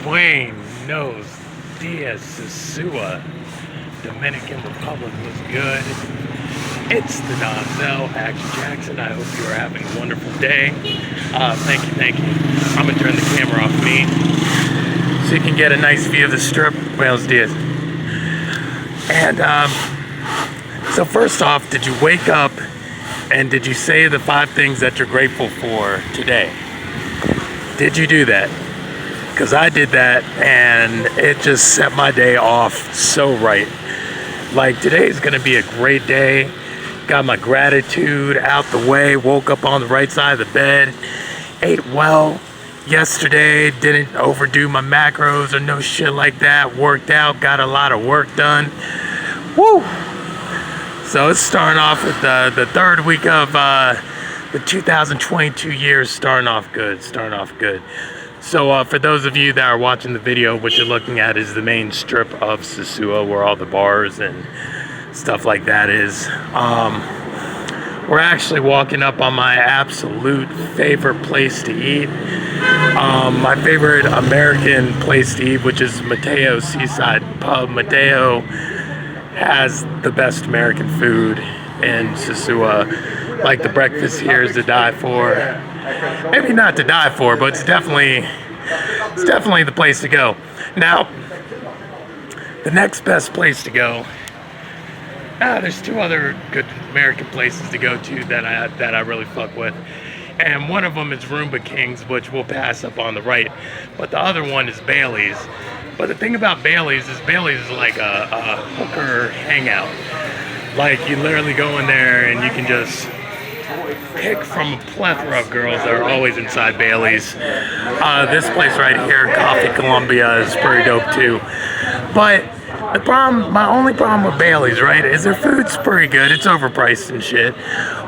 Buenos dias, Sosua. Dominican Republic was good. It's the Donzel, Jackson. I hope you are having a wonderful day. Thank you. I'm gonna turn the camera off me so you can get a nice view of the strip. Buenos dias. And so first off, did you wake up and did you say the 5 things that you're grateful for today? Did you do that? Because I did that and it just set my day off so right. Like, today is going to be a great day. Got my gratitude out the way. Woke up on the right side of the bed. Ate well yesterday. Didn't overdo my macros or no shit like that. Worked out. Got a lot of work done. Woo! So it's starting off with the third week of the 2022 year. Starting off good. So for those of you that are watching the video, what you're looking at is the main strip of Sosua, where all the bars and stuff like that is. We're actually walking up on my absolute favorite place to eat. My favorite American place to eat, which is Mateo Seaside Pub. Mateo has the best American food in Sosua. Like, the breakfast here is to die for. Maybe not to die for, but it's definitely the place to go. Now, the next best place to go. There's 2 other good American places to go to that I really fuck with, and one of them is Roomba Kings, which we'll pass up on the right, but the other one is Bailey's. But the thing about Bailey's is like a hooker hangout. Like, you literally go in there and you can just pick from a plethora of girls that are always inside Bailey's. This place right here, Coffee Columbia, is pretty dope too. But my only problem with Bailey's, right, is their food's pretty good. It's overpriced and shit.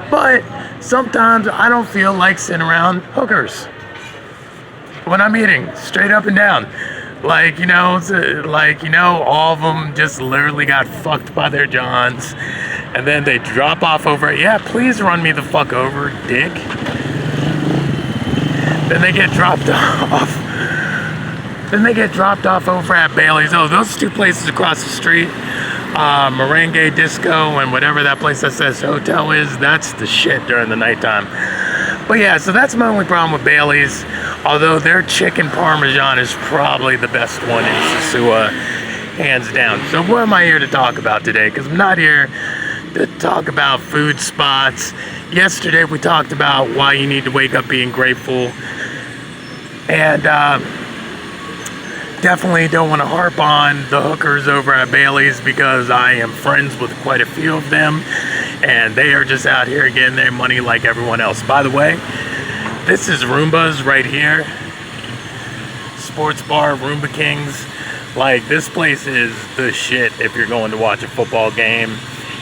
But sometimes I don't feel like sitting around hookers when I'm eating, straight up and down. Like, all of them just literally got fucked by their johns. And then they drop off over, yeah, please run me the fuck over, dick. Then they get dropped off over at Bailey's. Oh, those 2 places across the street, Merengue Disco and whatever that place that says hotel is, that's the shit during the nighttime. But yeah, so that's my only problem with Bailey's. Although their chicken parmesan is probably the best one in Sosua, hands down. So what am I here to talk about today? Because I'm not here to talk about food spots. Yesterday we talked about why you need to wake up being grateful. And definitely don't want to harp on the hookers over at Bailey's, because I am friends with quite a few of them. And they are just out here getting their money like everyone else. By the way, this is Roomba's right here. Sports bar, Roomba Kings. Like, this place is the shit if you're going to watch a football game,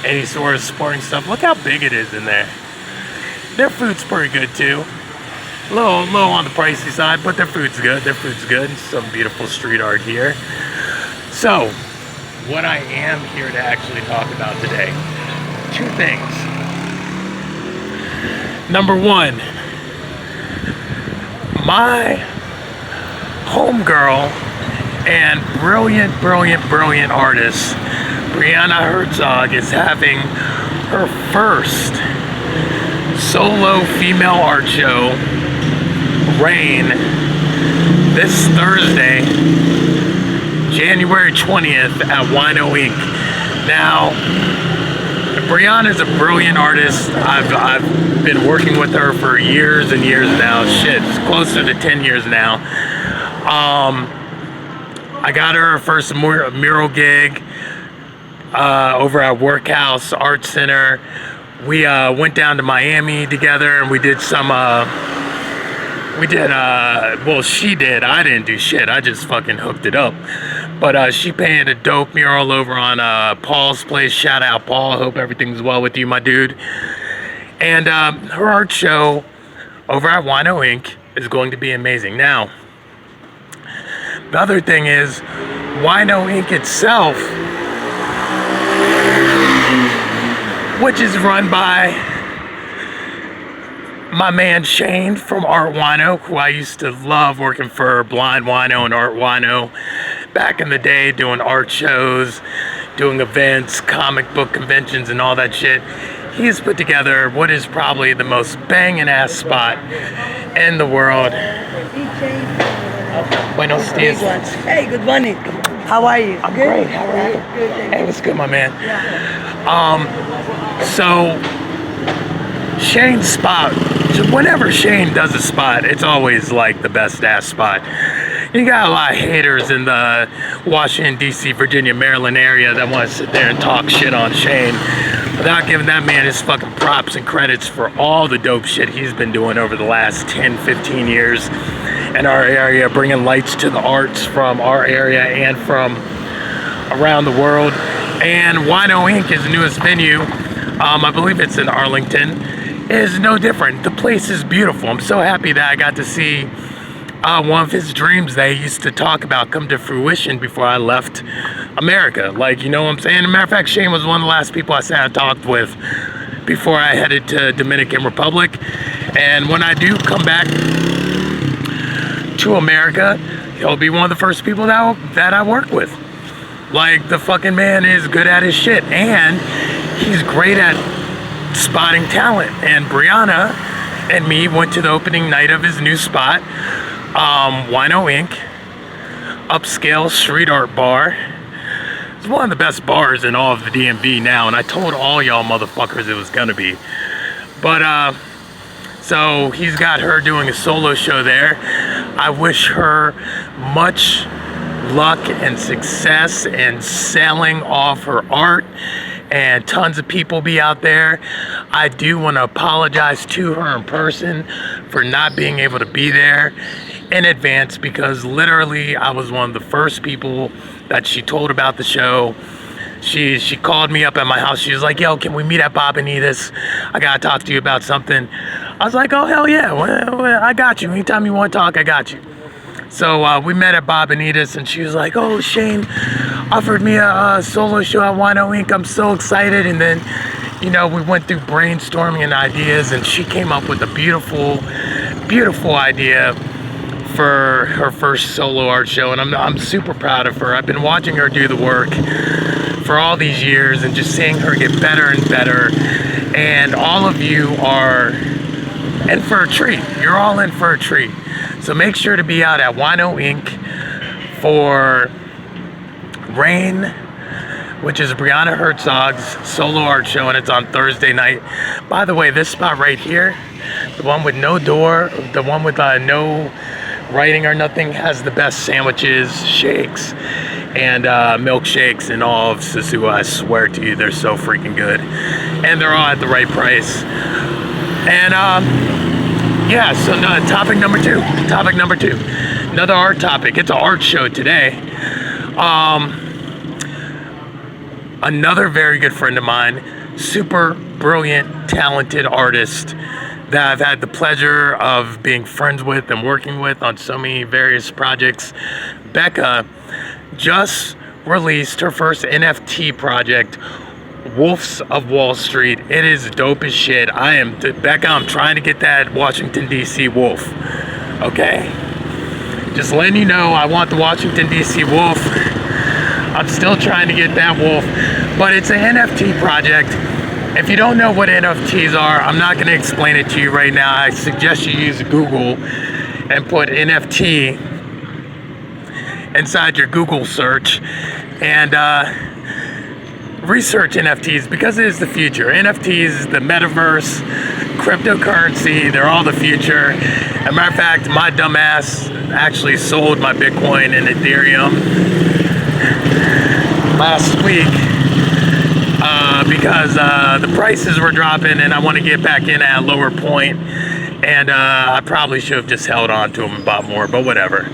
any sort of sporting stuff. Look how big it is in there. Their food's pretty good too. Low on the pricey side, but their food's good. Some beautiful street art here. So, what I am here to actually talk about today. 2 things. Number 1, my homegirl and brilliant artist, Briana Hertzog, is having her first solo female art show, Rain, this Thursday, January 20th at Whino Inc. Now, Briana is a brilliant artist. I've been working with her for years and years now. Shit, it's closer to 10 years now. I got her first mural gig over at Workhouse Art Center. We went down to Miami together and we did some she did. I didn't do shit. I just fucking hooked it up. But she painted a dope mural over on Paul's place. Shout out, Paul. Hope everything's well with you, my dude. And her art show over at Whino Inc. is going to be amazing. Now, the other thing is, Whino Inc. itself, which is run by my man Shane from Art Whino, who I used to love working for Blind Whino and Art Whino back in the day, doing art shows, doing events, comic book conventions, and all that shit. He's put together what is probably the most banging ass spot in the world. Buenos dias. Hey, good morning. How are you? I'm great. How are you? Good, Hey, what's good, my man? Yeah. So Shane's spot, whenever Shane does a spot, it's always like the best ass spot. You got a lot of haters in the Washington, D.C., Virginia, Maryland area that want to sit there and talk shit on Shane without giving that man his fucking props and credits for all the dope shit he's been doing over the last 10, 15 years in our area, bringing lights to the arts from our area and from around the world. And Whino Inc., his newest venue, I believe it's in Arlington, is no different. The place is beautiful. I'm so happy that I got to see one of his dreams that he used to talk about come to fruition before I left America. Like, you know what I'm saying? As a matter of fact, Shane was one of the last people I sat and talked with before I headed to Dominican Republic. And when I do come back to America, he'll be one of the first people that I work with. Like, the fucking man is good at his shit, and he's great at spotting talent. And Briana and me went to the opening night of his new spot, Whino Inc., upscale street art bar. It's one of the best bars in all of the DMV now, and I told all y'all motherfuckers it was gonna be. But so he's got her doing a solo show there. I wish her much luck and success in selling off her art, and tons of people be out there. I do want to apologize to her in person for not being able to be there in advance, because literally I was one of the first people that she told about the show. She called me up at my house. She was like, yo, can we meet at Bob and Edith's? I gotta talk to you about something. I was like, oh, hell yeah, well, I got you. Anytime you want to talk, I got you. So we met at Bob and Edith's, and she was like, oh, Shane offered me a solo show at Whino Inc. I'm so excited. And then, you know, we went through brainstorming and ideas, and she came up with a beautiful, beautiful idea for her first solo art show. And I'm super proud of her. I've been watching her do the work for all these years and just seeing her get better and better. And all of you are in for a treat. You're all in for a treat. So make sure to be out at Whino Inc. for Rain, which is Briana Hertzog's solo art show, and it's on Thursday night. By the way, this spot right here, the one with no door, the one with no writing or nothing, has the best sandwiches, shakes, and milkshakes in all of Sosua. I swear to you, they're so freaking good. And they're all at the right price. And yeah, so topic number two. Another art topic. It's an art show today. Another very good friend of mine, super brilliant, talented artist that I've had the pleasure of being friends with and working with on so many various projects. Becca just released her first NFT project, Wolves of Wall Street. It is dope as shit. Becca, I'm trying to get that Washington, D.C. wolf. Okay? Just letting you know, I want the Washington, D.C. wolf. I'm still trying to get that wolf. But it's an NFT project. If you don't know what NFTs are, I'm not going to explain it to you right now. I suggest you use Google and put NFT inside your Google search and research NFTs, because it is the future. NFTs, the metaverse, cryptocurrency, they're all the future. As a matter of fact, my dumbass actually sold my Bitcoin and Ethereum last week because the prices were dropping and I want to get back in at a lower point. And I probably should have just held on to them and bought more, but whatever.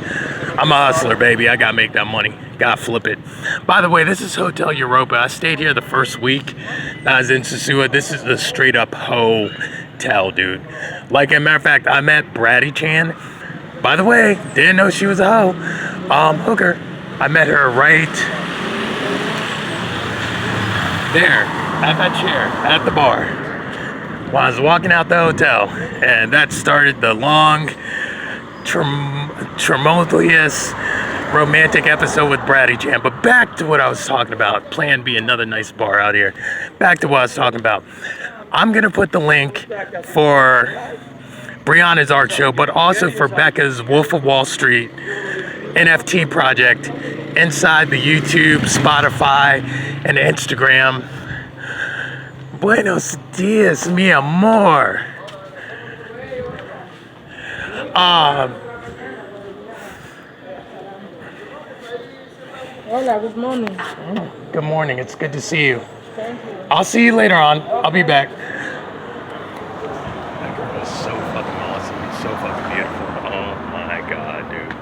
I'm a hustler, baby. I gotta make that money. Gotta flip it. By the way, this is Hotel Europa. I stayed here the first week that I was in Sosua. This is the straight up hotel, dude. Like, as a matter of fact, I met Braddy Chan. By the way, didn't know she was a hoe. Hooker. I met her right there, at that chair, at the bar. while I was walking out the hotel, and that started the long, tumultuous, romantic episode with Bratty Jam. But back to what I was talking about. Plan B, another nice bar out here. Back to what I was talking about. I'm gonna put the link for Briana's art show, but also for Becca's Wolf of Wall Street NFT project inside the YouTube, Spotify, and Instagram. Buenos dias, mi amor. Hola, good morning. Good morning. It's good to see you. Thank you. I'll see you later on. I'll be back. That girl is so fucking awesome. So fucking beautiful. Oh my god, dude.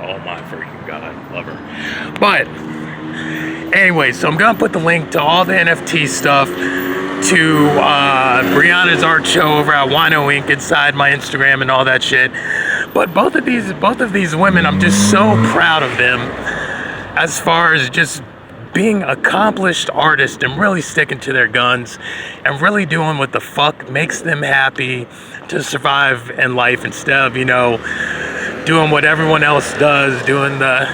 Oh my freaking god. Love her. But anyway, so I'm gonna put the link to all the NFT stuff, to Briana's art show over at Whino Inc. inside my Instagram and all that shit. But both of these women, I'm just so proud of them as far as just being accomplished artists and really sticking to their guns and really doing what the fuck makes them happy to survive in life, instead of, doing what everyone else does, doing the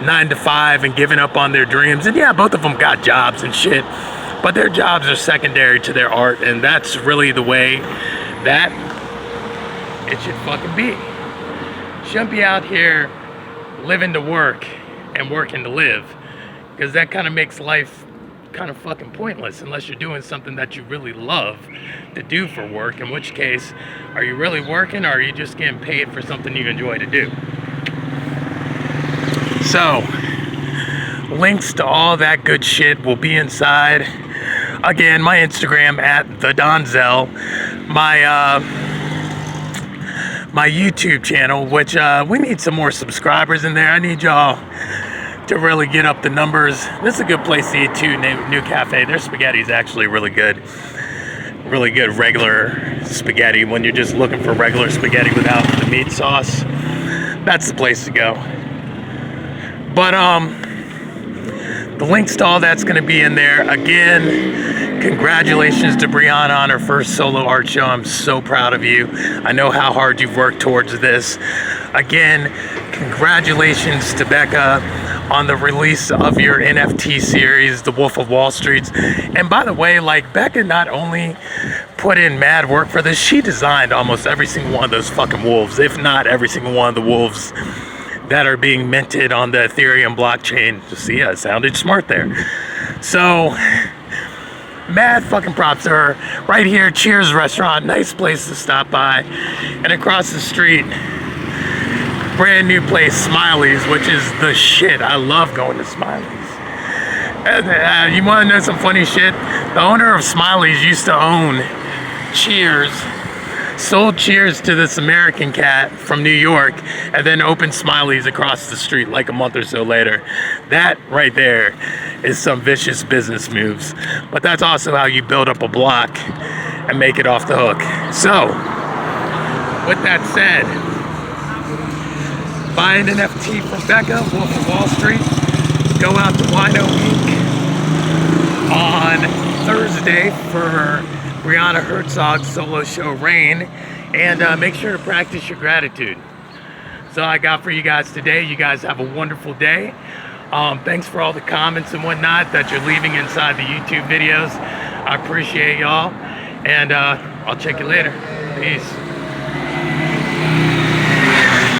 9 to 5 and giving up on their dreams. And yeah, both of them got jobs and shit, but their jobs are secondary to their art, and that's really the way that it should fucking be. Shouldn't be out here living to work and working to live, because that kind of makes life kind of fucking pointless unless you're doing something that you really love to do for work, in which case, are you really working, or are you just getting paid for something you enjoy to do? So, links to all that good shit will be inside. Again, my Instagram at the Donzel, my YouTube channel, which we need some more subscribers in there. I need y'all to really get up the numbers. This is a good place to eat too, New Cafe. Their spaghetti is actually really good. Really good regular spaghetti when you're just looking for regular spaghetti without the meat sauce. That's the place to go. But the links to all that's gonna be in there. Again, congratulations to Briana on her first solo art show. I'm so proud of you. I know how hard you've worked towards this. Again, congratulations to Becca on the release of your NFT series, The Wolf of Wall Street. And by the way, Becca not only put in mad work for this, she designed almost every single one of those fucking wolves, if not every single one of the wolves that are being minted on the Ethereum blockchain. See, I sounded smart there. So, mad fucking props to her. Right here, Cheers Restaurant, nice place to stop by. And across the street, brand new place, Smiley's, which is the shit. I love going to Smiley's. And, you want to know some funny shit? The owner of Smiley's used to own Cheers, sold Cheers to this American cat from New York, and then opened Smiley's across the street like a month or so later. That right there is some vicious business moves. But that's also how you build up a block and make it off the hook. So, with that said, buy an NFT from Becca, Wolf of Wall Street. Go out to Whino Inc. on Thursday for Briana Hertzog's solo show, Rain. And make sure to practice your gratitude. So I got for you guys today. You guys have a wonderful day. Thanks for all the comments and whatnot that you're leaving inside the YouTube videos. I appreciate y'all. And I'll check you later. Peace.